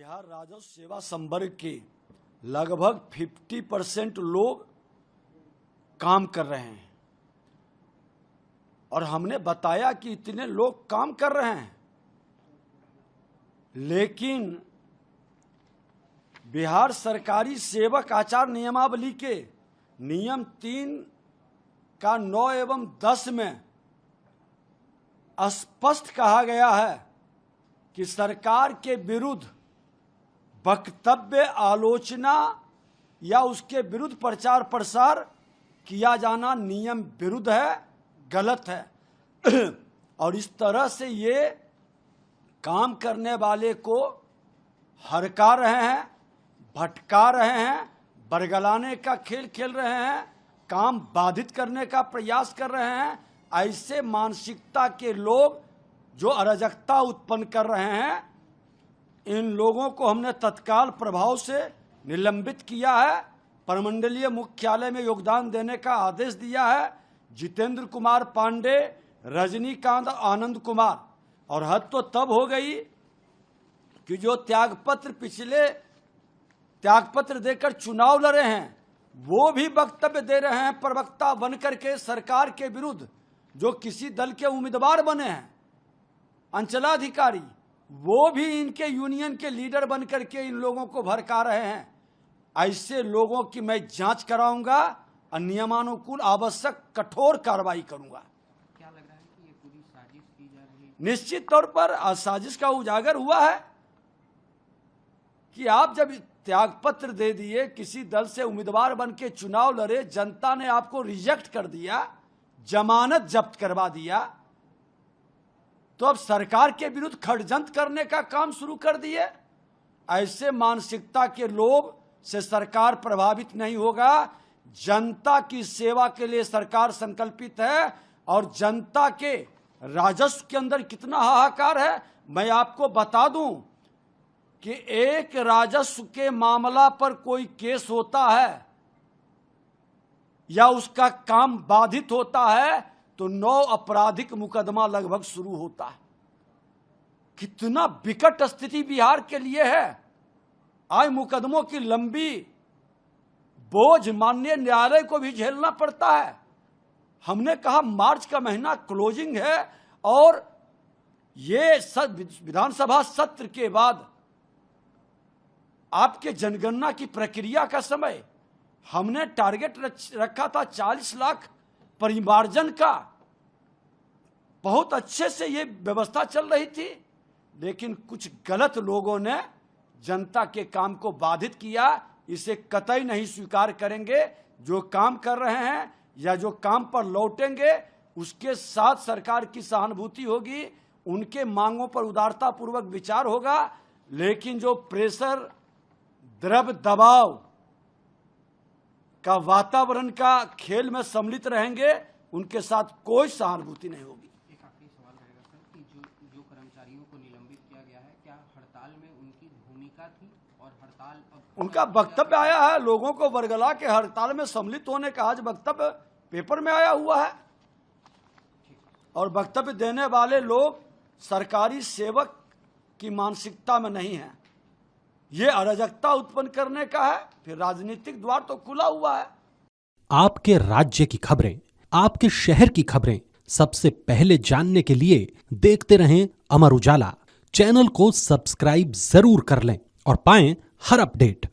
बिहार राजस्व सेवा संवर्ग के लगभग 50% लोग काम कर रहे हैं और हमने बताया कि इतने लोग काम कर रहे हैं, लेकिन बिहार सरकारी सेवक आचार नियमावली के नियम 3 का 9 एवं 10 में स्पष्ट कहा गया है कि सरकार के विरुद्ध वक्तव्य, आलोचना या उसके विरुद्ध प्रचार प्रसार किया जाना नियम विरुद्ध है, गलत है। और इस तरह से ये काम करने वाले को हरका रहे हैं, भटका रहे हैं, बरगलाने का खेल खेल रहे हैं, काम बाधित करने का प्रयास कर रहे हैं। ऐसे मानसिकता के लोग जो अराजकता उत्पन्न कर रहे हैं, इन लोगों को हमने तत्काल प्रभाव से निलंबित किया है, प्रमंडलीय मुख्यालय में योगदान देने का आदेश दिया है। जितेंद्र कुमार पांडे, रजनीकांत, आनंद कुमार। और हद तो तब हो गई कि जो त्यागपत्र देकर चुनाव लड़े हैं, वो भी वक्तव्य दे रहे हैं प्रवक्ता बनकर के सरकार के विरुद्ध। जो किसी दल के उम्मीदवार बने हैं, अंचलाधिकारी, वो भी इनके यूनियन के लीडर बनकर के इन लोगों को भड़का रहे हैं। ऐसे लोगों की मैं जांच कराऊंगा और नियमानुकूल आवश्यक कठोर कार्रवाई करूंगा। क्या लग रहा है कि ये पूरी साजिश की जा रही है? निश्चित तौर पर साजिश का उजागर हुआ है कि आप जब त्यागपत्र दे दिए, किसी दल से उम्मीदवार बन के चुनाव लड़े, जनता ने आपको रिजेक्ट कर दिया, जमानत जब्त करवा दिया, तो अब सरकार के विरुद्ध षड्यंत्र करने का काम शुरू कर दिए। ऐसे मानसिकता के लोग से सरकार प्रभावित नहीं होगा। जनता की सेवा के लिए सरकार संकल्पित है और जनता के राजस्व के अंदर कितना हाहाकार है मैं आपको बता दूं कि एक राजस्व के मामला पर कोई केस होता है या उसका काम बाधित होता है तो 9 आपराधिक मुकदमा लगभग शुरू होता है। कितना विकट स्थिति बिहार के लिए है। आज मुकदमों की लंबी बोझ माननीय न्यायालय को भी झेलना पड़ता है। हमने कहा मार्च का महीना क्लोजिंग है और ये विधानसभा सत्र के बाद आपके जनगणना की प्रक्रिया का समय हमने टारगेट रखा था 40 लाख परिमार्जन का। बहुत अच्छे से ये व्यवस्था चल रही थी, लेकिन कुछ गलत लोगों ने जनता के काम को बाधित किया। इसे कतई नहीं स्वीकार करेंगे। जो काम कर रहे हैं या जो काम पर लौटेंगे, उसके साथ सरकार की सहानुभूति होगी, उनके मांगों पर उदारता पूर्वक विचार होगा। लेकिन जो प्रेशर, द्रव्य दबाव का वातावरण का खेल में सम्मिलित रहेंगे, उनके साथ कोई सहानुभूति नहीं होगी। एक आखिरी सवाल रहेगा सर कि जो कर्मचारियों को निलंबित किया गया है, क्या हड़ताल में उनकी भूमिका थी? और हड़ताल उनका वक्तव्य आया है, लोगों को बरगला के हड़ताल में सम्मिलित होने का आज वक्तव्य पेपर में आया हुआ है। और वक्तव्य देने वाले लोग सरकारी सेवक की मानसिकता में नहीं है। ये अराजकता उत्पन्न करने का है, फिर राजनीतिक द्वार तो खुला हुआ है। आपके राज्य की खबरें, आपके शहर की खबरें सबसे पहले जानने के लिए देखते रहें अमर उजाला। चैनल को सब्सक्राइब जरूर कर लें और पाएं हर अपडेट।